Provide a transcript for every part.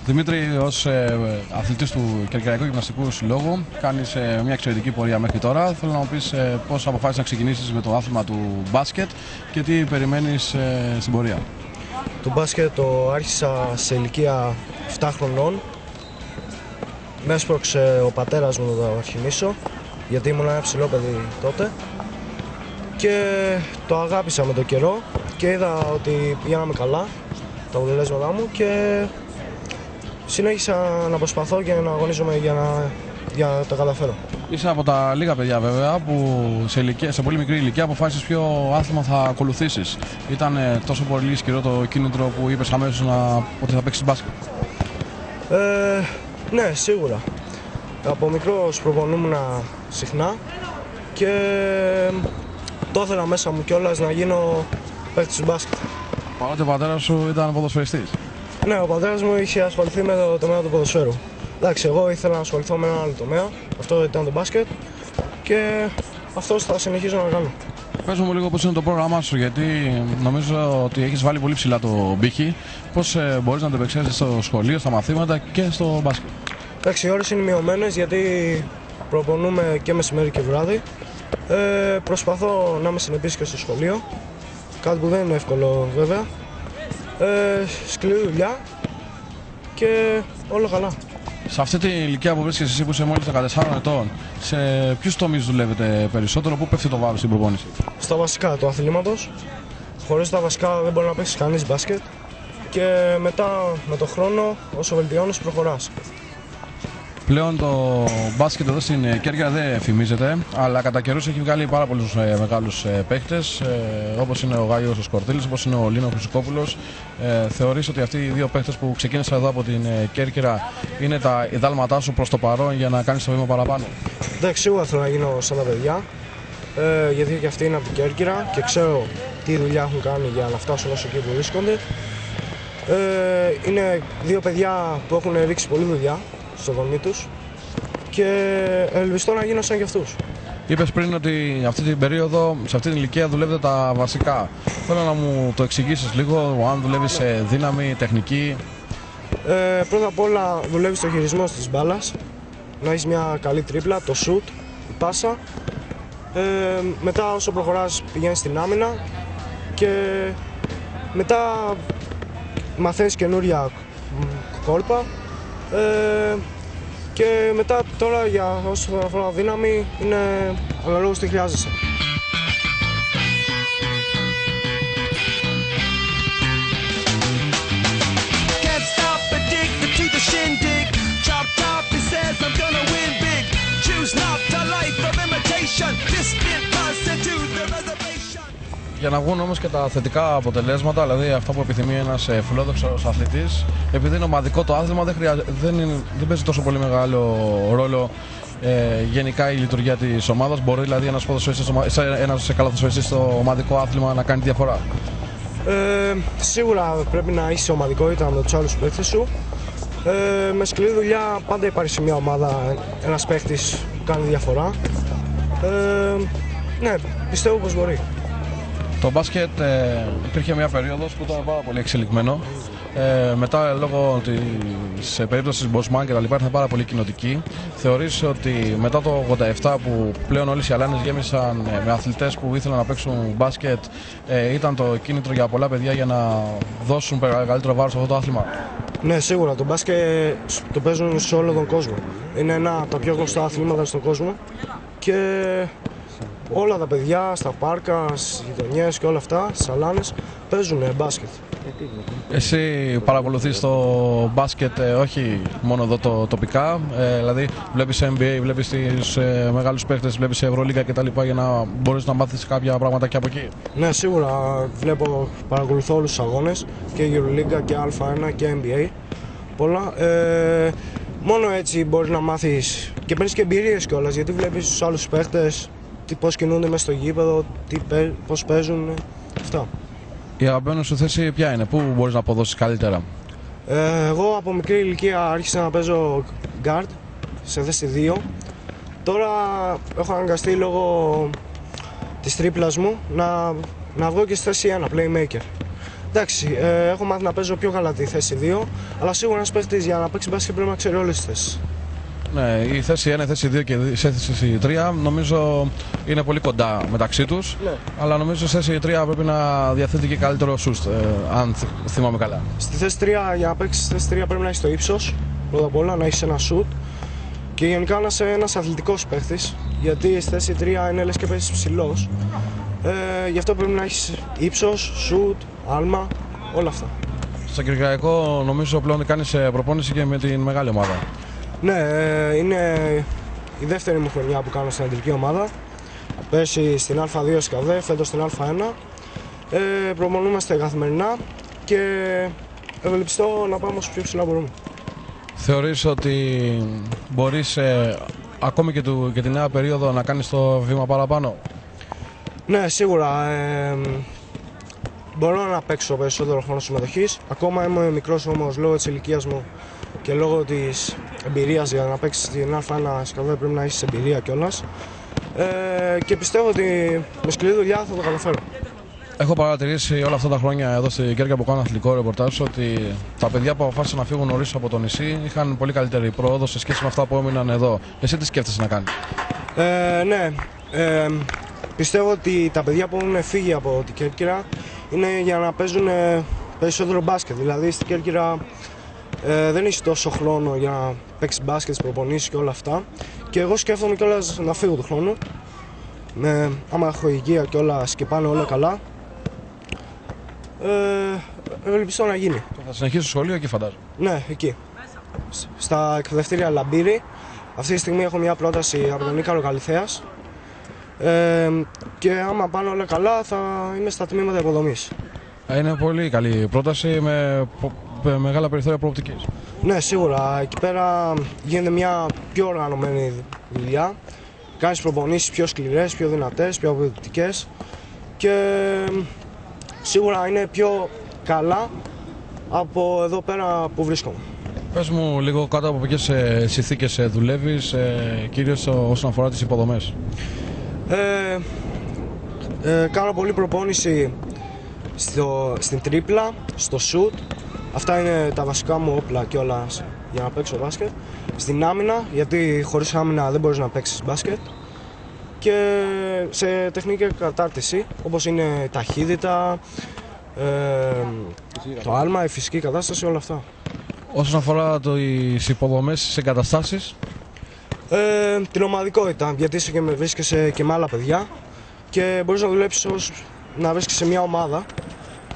Δημήτρη, ως αθλητής του Κερκυραϊκού Γυμναστικού Συλλόγου, κάνεις μια εξαιρετική πορεία μέχρι τώρα. Θέλω να μου πεις πώς αποφάσισες να ξεκινήσεις με το άθλημα του μπάσκετ και τι περιμένεις στην πορεία. Το μπάσκετ το άρχισα σε ηλικία 7 χρονών. Με έσπρωξε ο πατέρας μου να το αρχινήσω, γιατί ήμουν ένα ψηλό παιδί τότε. Και το αγάπησα με το καιρό και είδα ότι πηγαίναμε καλά τα αποτελέσματά μου και συνέχισα να προσπαθώ και να αγωνίζομαι για να τα καταφέρω. Είσαι από τα λίγα παιδιά βέβαια που σε πολύ μικρή ηλικία αποφάσισες ποιο άθλημα θα ακολουθήσεις. Ήταν τόσο πολύ ισχυρό το κίνητρο που είπες αμέσως ότι θα παίξεις μπάσκετ? Ναι, σίγουρα. Από μικρός προπονούμουν συχνά και το ήθελα μέσα μου κιόλας να γίνω παίκτης μπάσκετ. Παρότι ο πατέρας σου ήταν ποδοσφαιριστής. Ναι, ο πατέρας μου είχε ασχοληθεί με το τομέα του ποδοσφαίρου. Εντάξει, εγώ ήθελα να ασχοληθώ με ένα άλλο τομέα, αυτό ήταν το μπάσκετ και αυτό θα συνεχίζω να κάνω. Πες μου λίγο πώς είναι το πρόγραμμά σου, γιατί νομίζω ότι έχεις βάλει πολύ ψηλά το πύχη. Πώς μπορείς να το επεξεργαστείς στο σχολείο, στα μαθήματα και στο μπάσκετ? Εντάξει, οι ώρες είναι μειωμένες γιατί προπονούμε και μεσημέρι και βράδυ. Προσπαθώ να είμαι συνεπής και στο σχολείο, κάτι που δεν είναι εύκολο βέβαια. Σκληρή δουλειά και όλο καλά. Σε αυτή την ηλικία που βρίσκεσαι εσύ που είσαι μόλις 14 ετών, σε ποιους τομείς δουλεύετε περισσότερο, πού πέφτει το βάρος στην προπόνηση? Στα βασικά του αθλήματος. Χωρίς τα βασικά δεν μπορεί να παίξεις κανείς μπάσκετ και μετά με το χρόνο όσο βελτιώνεις προχωράς. Πλέον το μπάσκετ εδώ στην Κέρκυρα δεν φημίζεται, αλλά κατά καιρούς έχει βγάλει πάρα πολλούς μεγάλους παίχτες, όπως είναι ο Γάγιος ο Σκορδίλης, όπως είναι ο Λίνο Χρυσικόπουλος. Θεωρείς ότι αυτοί οι δύο παίχτες που ξεκίνησαν εδώ από την Κέρκυρα είναι τα ιδάλματά σου προς το παρόν για να κάνεις το βήμα παραπάνω? Εντάξει, σίγουρα θέλω να γίνω σαν τα παιδιά, γιατί και αυτοί είναι από την Κέρκυρα και ξέρω τι δουλειά έχουν κάνει για να φτάσουν όσο εκεί που βρίσκονται. Είναι δύο παιδιά που έχουν ρίξει πολλή δουλειά στο δομή τους και ελπιστώ να γίνω σαν κι αυτούς. Είπες πριν ότι αυτή την περίοδο, σε αυτή την ηλικία δουλεύετε τα βασικά. Θέλω να μου το εξηγήσεις λίγο, αν δουλεύεις σε δύναμη, τεχνική. Πρώτα απ' όλα δουλεύεις στο χειρισμό της μπάλας, να έχεις μια καλή τρίπλα, το shoot, η πάσα. Μετά όσο προχωράς πηγαίνεις στην άμυνα και μετά μαθαίνεις καινούρια κόλπα. Και μετά τώρα για όσο αφορά δύναμη είναι αναλόγως τι χρειάζεσαι. Για να βγουν όμως και τα θετικά αποτελέσματα, δηλαδή αυτά που επιθυμεί ένας φιλόδοξος αθλητής, επειδή είναι ομαδικό το άθλημα, δεν παίζει τόσο πολύ μεγάλο ρόλο γενικά η λειτουργία της ομάδας. Μπορεί δηλαδή ένας καλά ποδοσφαιριστής στο ομαδικό άθλημα να κάνει διαφορά? Σίγουρα πρέπει να είσαι ομαδικότητα με τους άλλους παίκτες σου. Με σκληρή δουλειά πάντα υπάρχει σε μια ομάδα ένας παίκτης που κάνει διαφορά. Ναι, πιστεύω πως μπορεί. Το μπάσκετ υπήρχε μια περίοδος που ήταν πάρα πολύ εξελιγμένο. Μετά λόγω της περίπτωσης Μποσμάν και τα λοιπά ήταν πάρα πολύ κοινοτική. Θεωρείς ότι μετά το 87 που πλέον όλες οι αλάνες γέμισαν με αθλητές που ήθελαν να παίξουν μπάσκετ, ήταν το κίνητρο για πολλά παιδιά για να δώσουν μεγαλύτερο βάρος σε αυτό το άθλημα? Ναι, σίγουρα. Το μπάσκετ το παίζουν σε όλο τον κόσμο. Είναι ένα από τα πιο γνωστά αθλήματα στον κόσμο και όλα τα παιδιά στα πάρκα, στις γειτονιές και όλα αυτά, στις αλάνες, παίζουν μπάσκετ. Εσύ παρακολουθείς το μπάσκετ όχι μόνο εδώ τοπικά, δηλαδή βλέπεις NBA, βλέπεις τις μεγάλους παίχτες, βλέπεις Ευρωλίγκα κτλ. Για να μπορείς να μάθεις κάποια πράγματα και από εκεί? Ναι, σίγουρα παρακολουθώ όλους τους αγώνες, και Euroliga και Α1 και NBA, πολλά. Μόνο έτσι μπορείς να μάθεις και παίρνεις και εμπειρίες κιόλας, γιατί βλέπεις τους άλλους παίχτες, πώς κινούνται μέσα στο γήπεδο, πώς παίζουν, αυτά. Η αγαπημένη σου θέση ποια είναι, πού μπορείς να αποδώσεις καλύτερα? Εγώ από μικρή ηλικία άρχισα να παίζω guard σε θέση 2. Τώρα έχω αναγκαστεί λόγω της τρίπλας μου να βγω και στη θέση 1, playmaker. Εντάξει, έχω μάθει να παίζω πιο καλά τη θέση 2, αλλά σίγουρα ένας παίκτης για να παίξει μπάσκετ πρέπει να ξέρει όλες τις θέσεις. Ναι, η θέση 1, η θέση 2 και η θέση 3 νομίζω είναι πολύ κοντά μεταξύ τους. Ναι. Αλλά νομίζω στη θέση 3 πρέπει να διαθέτει και καλύτερο σούστ, αν θυμάμαι καλά. Στη θέση 3, για να παίξεις στη θέση 3 πρέπει να έχεις το ύψος, πρώτα απ' όλα να έχεις ένα σουτ και γενικά να είσαι ένας αθλητικός παίκτης, γιατί στη θέση 3 είναι λες και παίζεις ψηλός. Γι' αυτό πρέπει να έχεις ύψος, σουτ, άλμα, όλα αυτά. Στο Κυριακό νομίζω πλέον κάνεις προπόνηση και με την μεγάλη ομάδα. Ναι, είναι η δεύτερη μου χρονιά που κάνω στην αντρική ομάδα. Πέρσι στην Α2 ΣΚΑΔΕ, φέτος στην Α1. Προπονούμαστε καθημερινά και ευελπιστώ να πάμε όσο πιο ψηλά μπορούμε. Θεωρείς ότι μπορείς ακόμη και τη νέα περίοδο να κάνεις το βήμα παραπάνω? Ναι, σίγουρα. Μπορώ να παίξω περισσότερο χρόνο συμμετοχής. Ακόμα είμαι μικρός όμως λόγω της ηλικίας μου και λόγω της εμπειρίας. Για να παίξεις στην Α1 ΣΚΑΔΕ πρέπει να έχεις εμπειρία κιόλας. Και πιστεύω ότι με σκληρή δουλειά θα το καταφέρω. Έχω παρατηρήσει όλα αυτά τα χρόνια εδώ στην Κέρκυρα που κάνω αθλητικό ρεπορτάζ ότι τα παιδιά που αποφάσισαν να φύγουν νωρίς από το νησί είχαν πολύ καλύτερη πρόοδο σε σχέση με αυτά που έμειναν εδώ. Εσύ τι σκέφτεσαι να κάνεις? Ναι, πιστεύω ότι τα παιδιά που έχουν φύγει από την Κέρκυρα είναι για να παίζουν περισσότερο μπάσκετ. Δηλαδή στην Κέρκυρα δεν έχει τόσο χρόνο για να παίξει μπάσκετ, προπονήσεις και όλα αυτά. Και εγώ σκέφτομαι κιόλας να φύγω του χρόνου. Άμα έχω υγεία και όλα και πάνε όλα καλά, ευελπιστώ να γίνει. Θα συνεχίσεις το σχολείο εκεί φαντάζομαι? Ναι, εκεί. Στα εκπαιδευτήρια Λαμπύρη. Αυτή τη στιγμή έχω μια πρόταση από τον Ίκαρο Καλυθέας. Και άμα πάνε όλα καλά θα είμαι στα τμήματα υποδομής. Είναι πολύ καλή πρόταση με μεγάλα περιθώρια προοπτικής. Ναι, σίγουρα. Εκεί πέρα γίνεται μια πιο οργανωμένη δουλειά. Κάνεις προπονήσεις πιο σκληρές, πιο δυνατές, πιο απαιτητικές και σίγουρα είναι πιο καλά από εδώ πέρα που βρίσκομαι. Πες μου λίγο κάτω από ποιες συνθήκες δουλεύεις, κυρίως όσον αφορά τις υποδομές. Κάνω πολύ προπόνηση στην τρίπλα, στο σουτ. Αυτά είναι τα βασικά μου όπλα κιόλας για να παίξω μπάσκετ. Στην άμυνα, γιατί χωρίς άμυνα δεν μπορείς να παίξεις μπάσκετ. Και σε τεχνική κατάρτιση, όπως είναι η ταχύτητα, το άλμα, η φυσική κατάσταση, όλα αυτά. Όσον αφορά τις υποδομές, τις εγκαταστάσεις. Την ομαδικότητα, γιατί είσαι και βρίσκεσαι και με άλλα παιδιά και μπορείς να δουλέψεις να βρίσκεσαι σε μια ομάδα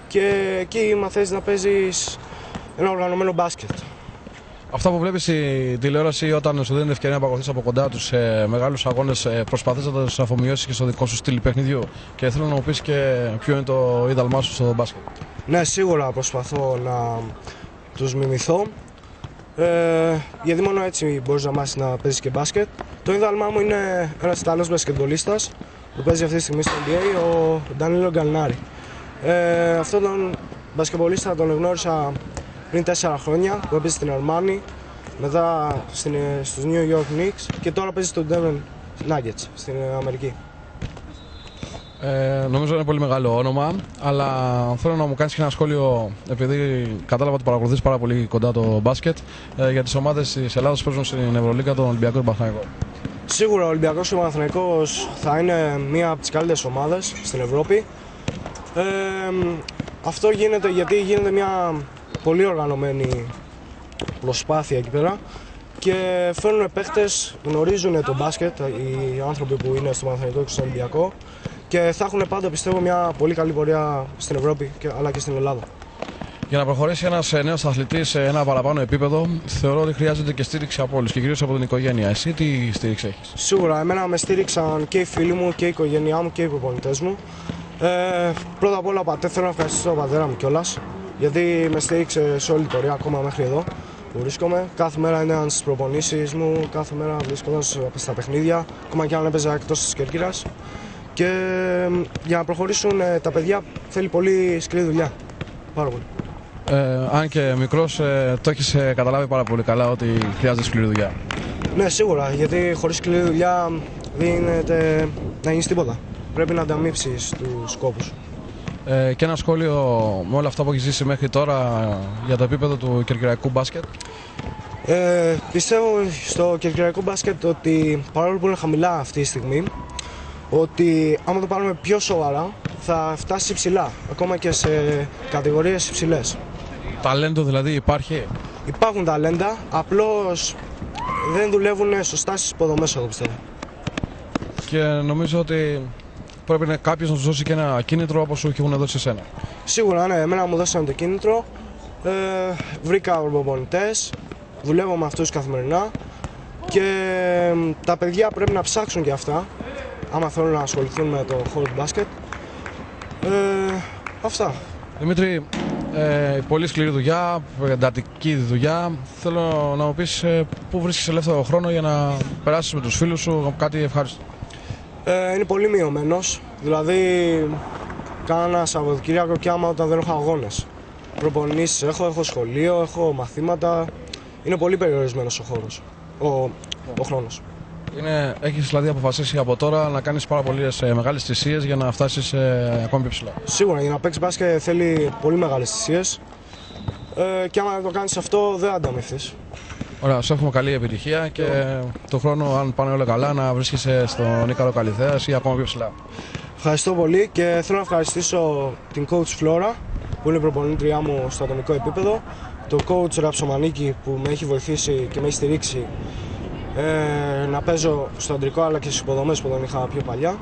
και εκεί μαθαίνεις να παίζεις ένα οργανωμένο μπάσκετ. Αυτά που βλέπεις στη τηλεόραση όταν σου δίνει ευκαιρία να παρακολουθείς από κοντά τους σε μεγάλους αγώνες, προσπαθείς να τους αφομοιώσεις και στο δικό σου στυλ παιχνιδιού. Και θέλω να μου πεις και ποιο είναι το είδαλμά σου στο μπάσκετ. Ναι, σίγουρα προσπαθώ να τους μιμηθώ. Γιατί μόνο έτσι μπορείς να μάθεις να παίζεις και μπάσκετ. Το είδαλμά μου είναι ένας Ιταλός μπασκετμπολίστας που παίζει αυτή τη στιγμή στο NBA, ο Ντανίλο Γκαλινάρη. Αυτόν τον μπασκετμπολίστα τον γνώρισα πριν 4 χρόνια που έπαιζε στην Αρμάνι, μετά στους New York Knicks και τώρα παίζει στο Denver Nuggets στην Αμερική. Νομίζω είναι πολύ μεγάλο όνομα, αλλά θέλω να μου κάνεις και ένα σχόλιο, επειδή κατάλαβα ότι παρακολουθείς πάρα πολύ κοντά το μπάσκετ, για τις ομάδες της Ελλάδας που παίζουν στην Ευρωλίγκα, τον Ολυμπιακό και τον Παναθηναϊκό. Σίγουρα ο Ολυμπιακός και ο Παναθηναϊκός θα είναι μία από τις καλύτερες ομάδες στην Ευρώπη. Αυτό γίνεται γιατί γίνεται μια πολύ οργανωμένη προσπάθεια εκεί πέρα και φέρνουν παίχτες, γνωρίζουν το μπάσκετ οι άνθρωποι που είναι στο Παναθηναϊκό και στο Ολυμπιακό και θα έχουν πάντα, πιστεύω, μια πολύ καλή πορεία στην Ευρώπη αλλά και στην Ελλάδα. Για να προχωρήσει ένας νέος αθλητής σε ένα παραπάνω επίπεδο, θεωρώ ότι χρειάζεται και στήριξη από όλους και κυρίως από την οικογένεια. Εσύ τι στήριξη έχεις? Σίγουρα, εμένα με στήριξαν και οι φίλοι μου και η οικογένειά μου και οι προπονητές μου. Πρώτα απ' όλα θέλω να ευχαριστήσω τον πατέρα μου κιόλας, γιατί με στήριξε σε όλη την πορεία ακόμα μέχρι εδώ που βρίσκομαι. Κάθε μέρα ήταν στις προπονήσεις μου, κάθε μέρα βρίσκονταν στα παιχνίδια, ακόμα και αν έπαιζα εκτός της Κέρκυρας. Και για να προχωρήσουν τα παιδιά θέλει πολύ σκληρή δουλειά. Πάρα πολύ. Αν και μικρός, το έχεις καταλάβει πάρα πολύ καλά ότι χρειάζεται σκληρή δουλειά. Ναι, σίγουρα, γιατί χωρίς σκληρή δουλειά δεν γίνεται να γίνεις τίποτα. Πρέπει να ανταμείψεις τους σκόπους. Και ένα σχόλιο με όλα αυτά που έχει ζήσει μέχρι τώρα για το επίπεδο του κερκυραϊκού μπάσκετ. Πιστεύω στο κερκυραϊκό μπάσκετ ότι παρόλο που είναι χαμηλά αυτή τη στιγμή, ότι άμα το πάρουμε πιο σοβαρά θα φτάσει ψηλά, ακόμα και σε κατηγορίες υψηλές. Ταλέντο δηλαδή υπάρχει? Υπάρχουν ταλέντα, απλώς δεν δουλεύουν σωστά στις υποδομές, εγώ πιστεύω. Και νομίζω ότι πρέπει κάποιος να τους δώσει και ένα κίνητρο όπως σου έχουν δώσει εσένα. Σίγουρα, ναι, εμένα μου δώσανε το κίνητρο, βρήκα προπονητές, δουλεύω με αυτούς καθημερινά και τα παιδιά πρέπει να ψάξουν και αυτά, άμα θέλουν να ασχοληθούν με το χώρο του μπάσκετ. Αυτά. Δημήτρη, πολύ σκληρή δουλειά, εντατική δουλειά. Θέλω να μου πεις πού βρίσκεις ελεύθερο χρόνο για να περάσεις με τους φίλους σου κάτι ευχάριστο. Είναι πολύ μειωμένος, δηλαδή κάνα Σαββατοκύριακο και άμα όταν δεν έχω αγώνες. Προπονήσεις έχω σχολείο, έχω μαθήματα, είναι πολύ περιορισμένος ο χώρος, ο χρόνος. Έχεις δηλαδή αποφασίσει από τώρα να κάνεις πάρα πολλές μεγάλες θυσίες για να φτάσεις ακόμη πιο ψηλά. Σίγουρα, για να παίξεις μπάσκετ θέλει πολύ μεγάλες θυσίες και άμα δεν το κάνεις αυτό δεν ανταμυφθείς. Ωραία, σου εύχομαι καλή επιτυχία και το χρόνο, αν πάνε όλα καλά, να βρίσκεσαι στον Ίκαρο Καλυθέας ή ακόμα πιο ψηλά. Ευχαριστώ πολύ και θέλω να ευχαριστήσω την coach Flora που είναι η προπονήτριά μου στο ατομικό επίπεδο, τον coach Ραψομανίκη που με έχει βοηθήσει και με έχει στηρίξει να παίζω στο αντρικό αλλά και στις υποδομές που δεν είχα πιο παλιά,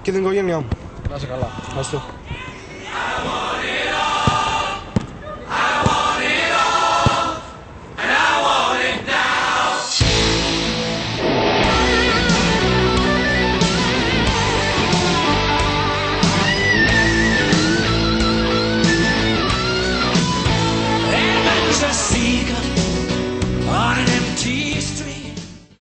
και την οικογένειά μου. Να είσαι καλά. Ευχαριστώ.